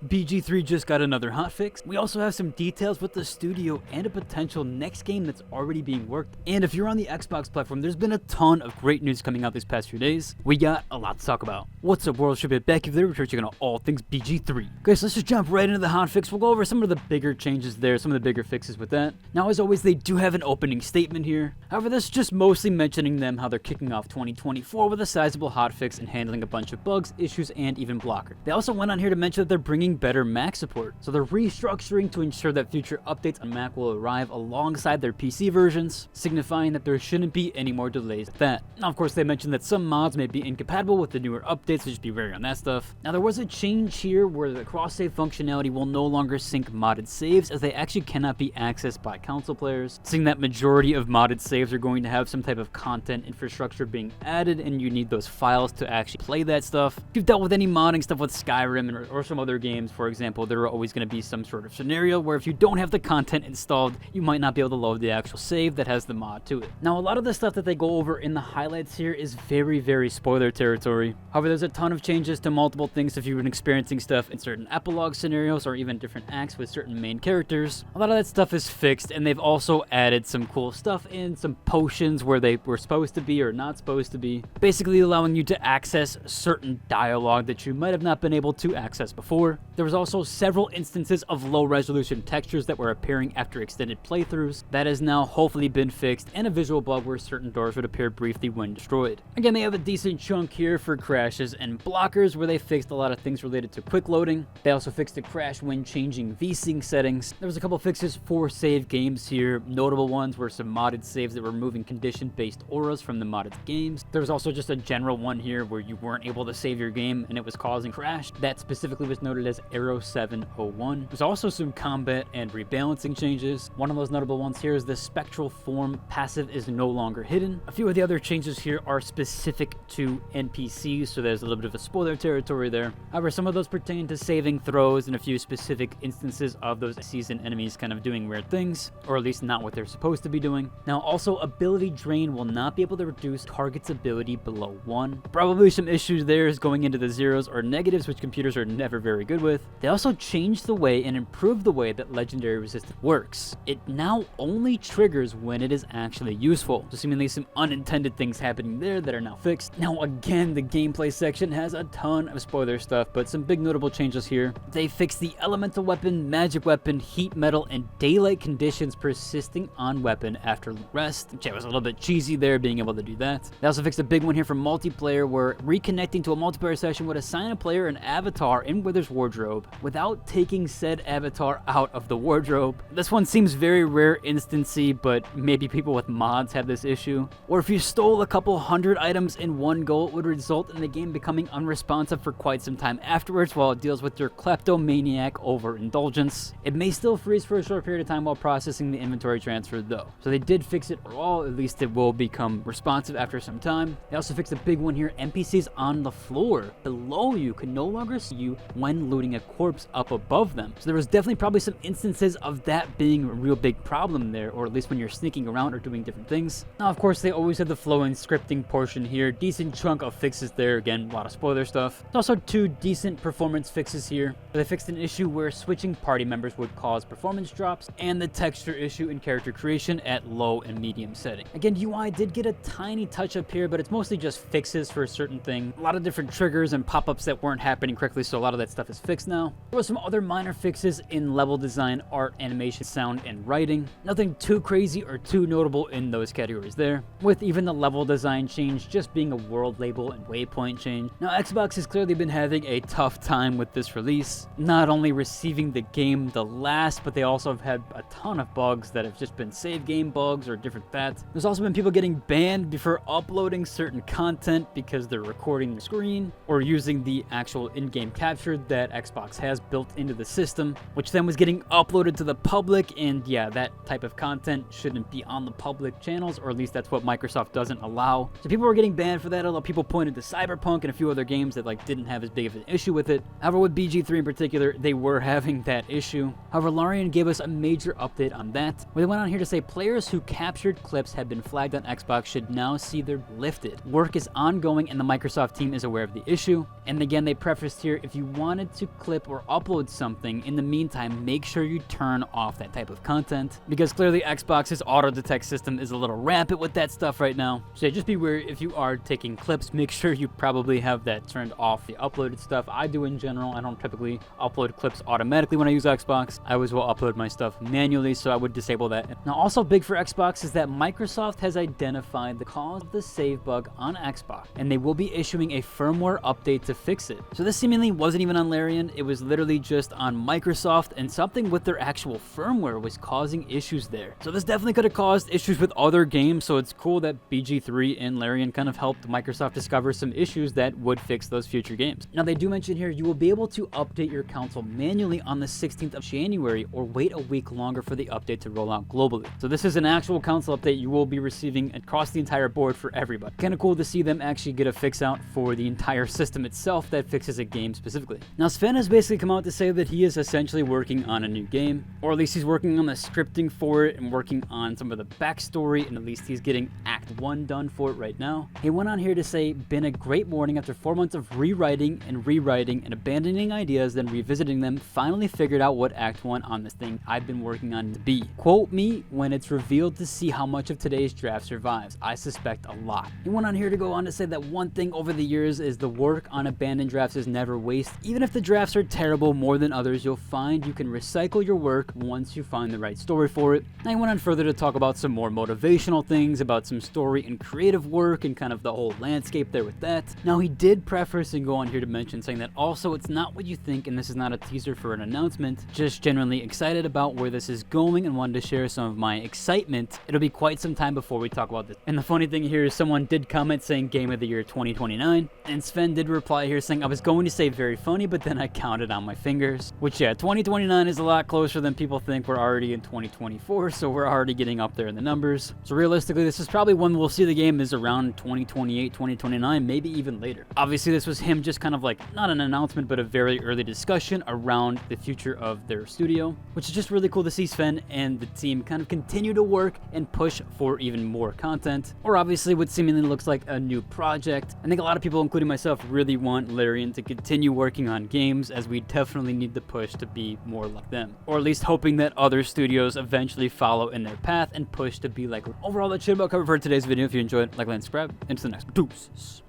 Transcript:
BG3 just got another hotfix. We also have some details with the studio and a potential next game that's already being worked. And if you're on the Xbox platform, there's been a ton of great news coming out these past few days. We got a lot to talk about. What's up, world? Should be back if they're researching on all things BG3. Okay, so let's just jump right into the hotfix. We'll go over some of the bigger changes there, some of the bigger fixes with that. Now, as always, they do have an opening statement here. However, this is just mostly mentioning them how they're kicking off 2024 with a sizable hotfix and handling a bunch of bugs, issues, and even blocker. They also went on here to mention that they're bringing better Mac support. So they're restructuring to ensure that future updates on Mac will arrive alongside their PC versions, signifying that there shouldn't be any more delays with that. Now, of course, they mentioned that some mods may be incompatible with the newer updates, so just be wary on that stuff. Now, there was a change here where the cross-save functionality will no longer sync modded saves, as they actually cannot be accessed by console players, seeing that majority of modded saves are going to have some type of content infrastructure being added, and you need those files to actually play that stuff. If you've dealt with any modding stuff with Skyrim or some other games, for example, there are always going to be some sort of scenario where if you don't have the content installed, you might not be able to load the actual save that has the mod to it. Now, a lot of the stuff that they go over in the highlights here is very spoiler territory. However, there's a ton of changes to multiple things if you've been experiencing stuff in certain epilogue scenarios or even different acts with certain main characters. A lot of that stuff is fixed, and they've also added some cool stuff in, some potions where they were supposed to be or not supposed to be, basically allowing you to access certain dialogue that you might have not been able to access before. There was also several instances of low resolution textures that were appearing after extended playthroughs. That has now hopefully been fixed, and a visual bug where certain doors would appear briefly when destroyed. Again, they have a decent chunk here for crashes and blockers where they fixed a lot of things related to quick loading. They also fixed the crash when changing VSync settings. There was a couple fixes for save games here. Notable ones were some modded saves that were removing condition-based auras from the modded games. There was also just a general one here where you weren't able to save your game and it was causing crash. That specifically was noted as Arrow 701. There's also some combat and rebalancing changes. One of those notable ones here is the spectral form passive is no longer hidden. A few of the other changes here are specific to NPCs, so there's a little bit of a spoiler territory there. However, some of those pertain to saving throws and a few specific instances of those seasoned enemies kind of doing weird things, or at least not what they're supposed to be doing. Now, also, ability drain will not be able to reduce target's ability below 1. Probably some issues there is going into the zeros or negatives, which computers are never very good with. They also changed the way and improved the way that legendary resistance works. It now only triggers when it is actually useful, so seemingly some unintended things happening there that are now fixed. Now, again, the gameplay section has a ton of spoiler stuff, but some big notable changes here. They fixed the elemental weapon, magic weapon, heat metal, and daylight conditions persisting on weapon after rest, which was a little bit cheesy there, being able to do that. They also fixed a big one here for multiplayer, where reconnecting to a multiplayer session would assign a player an avatar in Wither's wardrobe without taking said avatar out of the wardrobe. This one seems very rare instancy, but maybe people with mods have this issue. Or if you stole a couple hundred items in one go, it would result in the game becoming unresponsive for quite some time afterwards while it deals with your kleptomaniac overindulgence. It may still freeze for a short period of time while processing the inventory transfer though. So they did fix it, or at least it will become responsive after some time. They also fixed a big one here. NPCs on the floor below you can no longer see you when looting a corpse up above them. So there was definitely probably some instances of that being a real big problem there, or at least when you're sneaking around or doing different things. Now, of course, they always have the flowing scripting portion here. Decent chunk of fixes there. Again, a lot of spoiler stuff. There's also two decent performance fixes here. They fixed an issue where switching party members would cause performance drops, and the texture issue in character creation at low and medium setting. Again, UI did get a tiny touch up here, but it's mostly just fixes for a certain thing. A lot of different triggers and pop-ups that weren't happening correctly, so a lot of that stuff is fixed now. There were some other minor fixes in level design, art, animation, sound, and writing. Nothing too crazy or too notable in those categories there, with even the level design change just being a world label and waypoint change. Now, Xbox has clearly been having a tough time with this release, not only receiving the game the last, but they also have had a ton of bugs that have just been save game bugs or different that. There's also been people getting banned before uploading certain content because they're recording the screen or using the actual in-game capture that Xbox has built into the system, which then was getting uploaded to the public, and yeah, that type of content shouldn't be on the public channels, or at least that's what Microsoft doesn't allow. So people were getting banned for that, although people pointed to Cyberpunk and a few other games that didn't have as big of an issue with it. However, with BG3 in particular, they were having that issue. However, Larian gave us a major update on that, where they went on here to say players who captured clips had been flagged on Xbox should now see their lifted. Work is ongoing and the Microsoft team is aware of the issue. And again, they prefaced here, if you wanted to clip or upload something, in the meantime, make sure you turn off that type of content, because clearly Xbox's auto detect system is a little rampant with that stuff right now. So yeah, just be aware if you are taking clips, make sure you probably have that turned off, the uploaded stuff. I do in general. I don't typically upload clips automatically when I use Xbox. I always will upload my stuff manually, so I would disable that. Now, also big for Xbox is that Microsoft has identified the cause of the save bug on Xbox, and they will be issuing a firmware update to fix it. So this seemingly wasn't even on Larian. It was literally just on Microsoft, and something with their actual firmware was causing issues there. So this definitely could have caused issues with other games, so it's cool that BG3 and Larian kind of helped Microsoft discover some issues that would fix those future games. Now, they do mention here you will be able to update your console manually on the 16th of January, or wait a week longer for the update to roll out globally. So this is an actual console update you will be receiving across the entire board for everybody. Kind of cool to see them actually get a fix out for the entire system itself that fixes a game specifically. Now, Swen has basically come out to say that he is essentially working on a new game, or at least he's working on the scripting for it and working on some of the backstory, and at least he's getting Act 1 done for it right now. He went on here to say, been a great morning after 4 months of rewriting and abandoning ideas, then revisiting them, finally figured out what Act 1 on this thing I've been working on to be. Quote me, when it's revealed to see how much of today's draft survives. I suspect a lot. He went on here to go on to say that one thing over the years is the work on abandoned drafts is never waste. Even if the drafts are terrible more than others, you'll find you can recycle your work once you find the right story for it. Now he went on further to talk about some more motivational things, about some story and creative work and kind of the whole landscape there with that. Now he did preface and go on here to mention saying that also it's not what you think, and this is not a teaser for an announcement, just genuinely excited about where this is going and wanted to share some of my excitement. It'll be quite some time before we talk about this. And the funny thing here is someone did comment saying Game of the Year 2029, and Swen did reply here saying I was going to say very funny, but then I counted on my fingers. Which yeah, 2029 is a lot closer than people think. We're already in 2024, so we're already getting up there in the numbers. So realistically, this is probably when we'll see the game is around 2028, 2029, maybe even later. Obviously, this was him just kind of like, not an announcement, but a very early discussion around the future of their studio, which is just really cool to see Swen and the team kind of continue to work and push for even more content, or obviously what seemingly looks like a new project. I think a lot of people, including myself, really want Larian to continue working on games, as we definitely need the push to be more like them, or at least hoping that other studios eventually follow in their path and push to be like. Overall, that should about cover for today's video. If you enjoyed, like, and subscribe. Into the next one. Deuces.